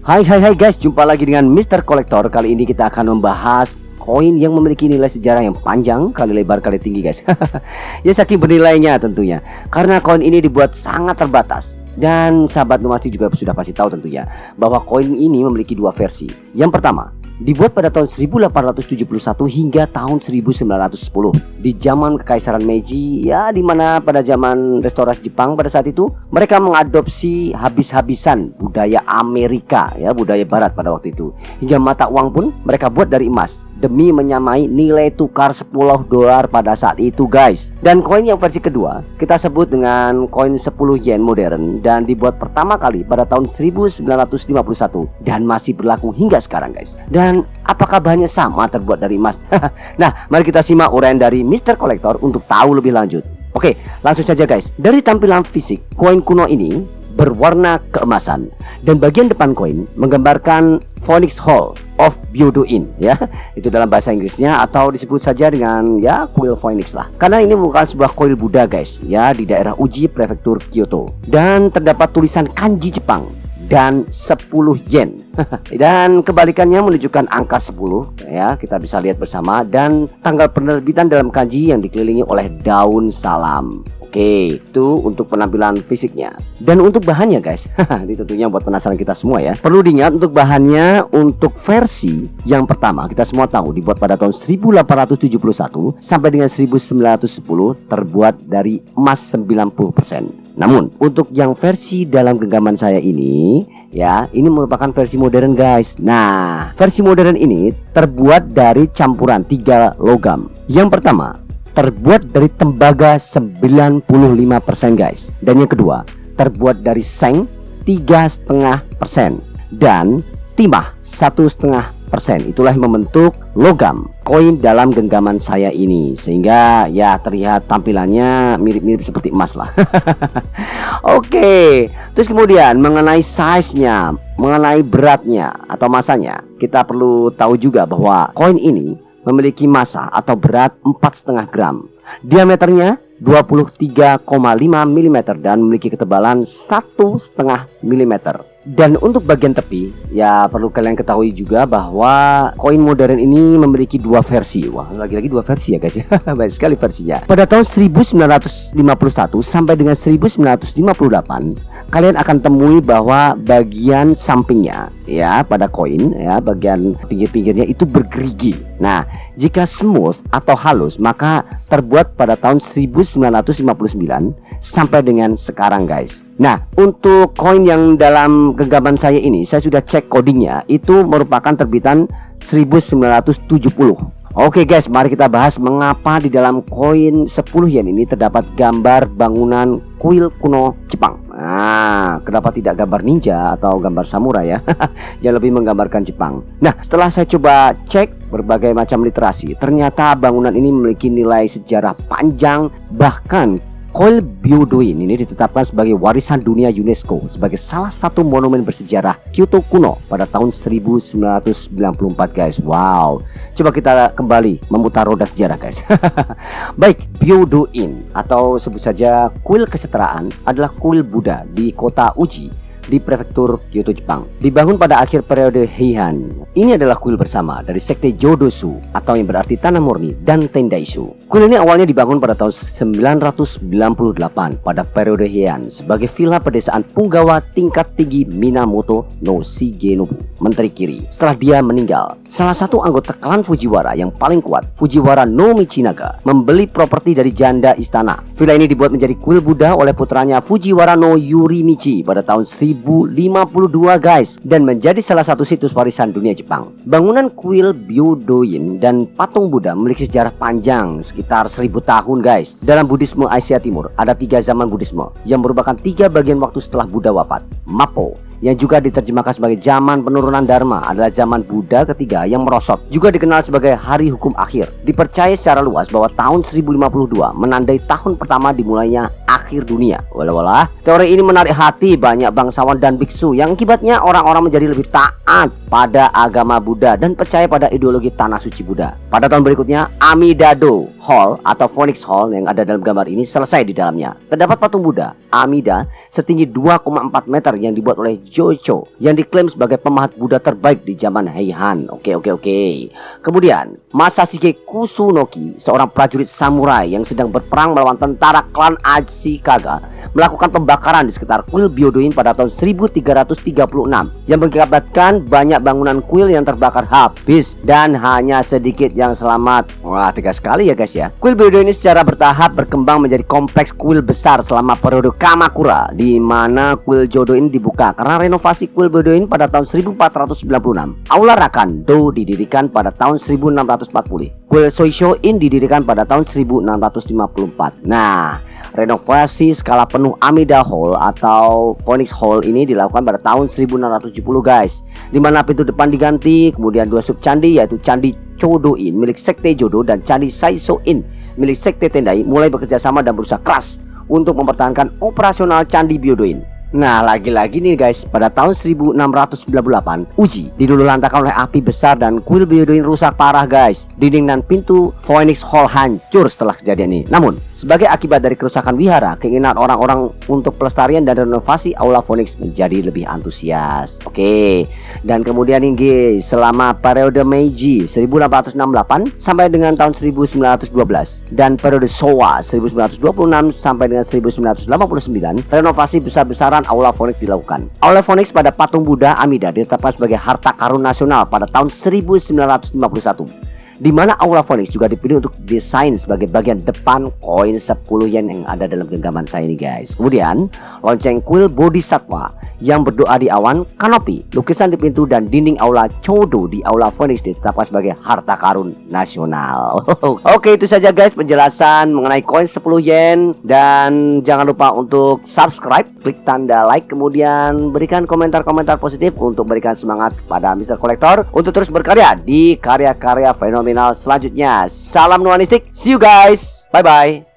Hai guys, jumpa lagi dengan Mr. Collector. Kali ini kita akan membahas koin yang memiliki nilai sejarah yang panjang kali lebar kali tinggi guys. Ya saking bernilainya tentunya, karena koin ini dibuat sangat terbatas. Dan sahabat Numasti juga sudah pasti tahu tentunya bahwa koin ini memiliki dua versi. Yang pertama, dibuat pada tahun 1871 hingga tahun 1910 di zaman Kekaisaran Meiji, ya, dimana pada zaman restorasi Jepang pada saat itu mereka mengadopsi habis-habisan budaya Amerika, ya, budaya Barat pada waktu itu. Hingga mata uang pun mereka buat dari emas demi menyamai nilai tukar $10 pada saat itu guys. Dan koin yang versi kedua kita sebut dengan koin 10 yen modern dan dibuat pertama kali pada tahun 1951 dan masih berlaku hingga sekarang guys. Dan apakah bahannya sama terbuat dari emas? Nah, mari kita simak uraian dari Mr. Collector untuk tahu lebih lanjut. Oke, langsung saja guys. Dari tampilan fisik, koin kuno ini berwarna keemasan dan bagian depan koin menggambarkan Phoenix Hall of Byodo-in, ya, itu dalam bahasa Inggrisnya, atau disebut saja dengan ya kuil Phoenix lah, karena ini bukan sebuah kuil Buddha guys, ya, di daerah Uji prefektur Kyoto. Dan terdapat tulisan kanji Jepang dan 10 yen. Dan kebalikannya menunjukkan angka 10, ya, kita bisa lihat bersama, dan tanggal penerbitan dalam kanji yang dikelilingi oleh daun salam. Oke, itu untuk penampilan fisiknya. Dan untuk bahannya guys, ini tentunya buat penasaran kita semua ya. Perlu diingat untuk bahannya, untuk versi yang pertama kita semua tahu dibuat pada tahun 1871 sampai dengan 1910 terbuat dari emas 90%. Namun untuk yang versi dalam genggaman saya ini, ya, ini merupakan versi modern guys. Nah, versi modern ini terbuat dari campuran 3 logam. Yang pertama terbuat dari tembaga 95% guys. Dan yang kedua terbuat dari seng 3,5% dan timah 1,5%. Itulah yang membentuk logam koin dalam genggaman saya ini, sehingga ya terlihat tampilannya mirip-mirip seperti emas lah. Oke, terus kemudian mengenai size-nya, mengenai beratnya atau masanya, kita perlu tahu juga bahwa koin ini memiliki massa atau berat 4,5 gram, diameternya 23,5 mm dan memiliki ketebalan 1,5 mm. Dan untuk bagian tepi, ya perlu kalian ketahui juga bahwa koin modern ini memiliki dua versi. Wah, lagi-lagi dua versi ya guys ya. Baik sekali versinya. Pada tahun 1951 sampai dengan 1958 kalian akan temui bahwa bagian sampingnya, ya, pada koin, ya, bagian pinggir-pinggirnya itu bergerigi. Nah, jika smooth atau halus maka terbuat pada tahun 1959 sampai dengan sekarang guys. Nah, untuk koin yang dalam genggaman saya ini, saya sudah cek codingnya, itu merupakan terbitan 1970. Oke guys, mari kita bahas mengapa di dalam koin 10 yen ini terdapat gambar bangunan kuil kuno Jepang. Nah, kenapa tidak gambar ninja atau gambar samurai ya? Yang lebih menggambarkan Jepang. Nah, setelah saya coba cek berbagai macam literasi, ternyata bangunan ini memiliki nilai sejarah panjang. Bahkan kuil Byodo-in ini ditetapkan sebagai warisan dunia UNESCO sebagai salah satu monumen bersejarah Kyoto kuno pada tahun 1994 guys. Wow, coba kita kembali memutar roda sejarah guys. Baik, Byodo-in atau sebut saja kuil kesetaraan adalah kuil Buddha di kota Uji di prefektur Kyoto, Jepang. Dibangun pada akhir periode Heian. Ini adalah kuil bersama dari sekte Jodosu atau yang berarti tanah murni dan Tendaisu. Kuil ini awalnya dibangun pada tahun 998 pada periode Heian sebagai villa pedesaan punggawa tingkat tinggi Minamoto no Shigenobu, menteri Kiri. Setelah dia meninggal, salah satu anggota klan Fujiwara yang paling kuat, Fujiwara no Michinaga, membeli properti dari janda istana. Villa ini dibuat menjadi kuil Buddha oleh putranya Fujiwara no Yorimichi pada tahun 1052 guys, dan menjadi salah satu situs warisan dunia Jepang. Bangunan kuil Byodo-in dan patung Buddha memiliki sejarah panjang sekitar 1000 tahun guys. Dalam Buddhisme Asia Timur ada 3 zaman Buddhisme yang merupakan 3 bagian waktu setelah Buddha wafat. Mappo, yang juga diterjemahkan sebagai zaman penurunan Dharma, adalah zaman Buddha ketiga yang merosot, juga dikenal sebagai hari hukum akhir. Dipercaya secara luas bahwa tahun 1052 menandai tahun pertama dimulainya akhir dunia. Walah, teori ini menarik hati banyak bangsawan dan biksu yang akibatnya orang-orang menjadi lebih taat pada agama Buddha dan percaya pada ideologi tanah suci Buddha. Pada tahun berikutnya, Amida-do Hall atau Phoenix Hall yang ada dalam gambar ini selesai di dalamnya. Terdapat patung Buddha Amida setinggi 2,4 meter yang dibuat oleh Jocho yang diklaim sebagai pemahat Buddha terbaik di zaman Heian. Oke. Kemudian Masashige Kusunoki, seorang prajurit samurai yang sedang berperang melawan tentara klan Ashikaga, melakukan pembakaran di sekitar kuil Byodoin pada tahun 1336 yang mengakibatkan banyak bangunan kuil yang terbakar habis dan hanya sedikit yang selamat. Wah, tegas sekali ya guys ya. Kuil Byodoin ini secara bertahap berkembang menjadi kompleks kuil besar selama periode Kamakura, di mana kuil Jodo ini dibuka karena renovasi kuil Byodoin pada tahun 1496. Aula Rakando didirikan pada tahun 1640. Kuil Soisho-in didirikan pada tahun 1654. Nah, renovasi skala penuh Amida Hall atau Phoenix Hall ini dilakukan pada tahun 1670 guys, di mana pintu depan diganti, kemudian 2 sub candi yaitu Candi Chodo-in milik Sekte Jodo dan Candi Saiso-in milik Sekte Tendai mulai bekerja sama dan berusaha keras untuk mempertahankan operasional Candi Byodoin. Nah, lagi-lagi nih guys, pada tahun 1698 Uji diluluhlantakkan oleh api besar dan kuil Byodoin rusak parah guys. Dinding dan pintu Phoenix Hall hancur setelah kejadian ini. Namun, sebagai akibat dari kerusakan wihara, keinginan orang-orang untuk pelestarian dan renovasi Aula Phoenix menjadi lebih antusias. Oke. Dan kemudian nih guys, selama periode Meiji 1868 sampai dengan tahun 1912 dan periode Showa 1926 sampai dengan 1989, renovasi besar-besaran Aula Phoenix dilakukan. Aula Phoenix pada patung Buddha Amida ditetapkan sebagai harta karun nasional pada tahun 1951, di mana Aula Phoenix juga dipilih untuk desain sebagai bagian depan koin 10 yen yang ada dalam genggaman saya ini guys. Kemudian lonceng kuil Bodhisattva yang berdoa di awan, kanopi, lukisan di pintu dan dinding Aula Chodo di Aula Phoenix ditetapkan sebagai harta karun nasional. Oke, itu saja guys penjelasan mengenai koin 10 yen, dan jangan lupa untuk subscribe, klik tanda like, kemudian berikan komentar-komentar positif untuk berikan semangat pada Mr. Kolektor untuk terus berkarya di karya-karya fenomenal selanjutnya. Salam nuanistik, see you guys, bye bye.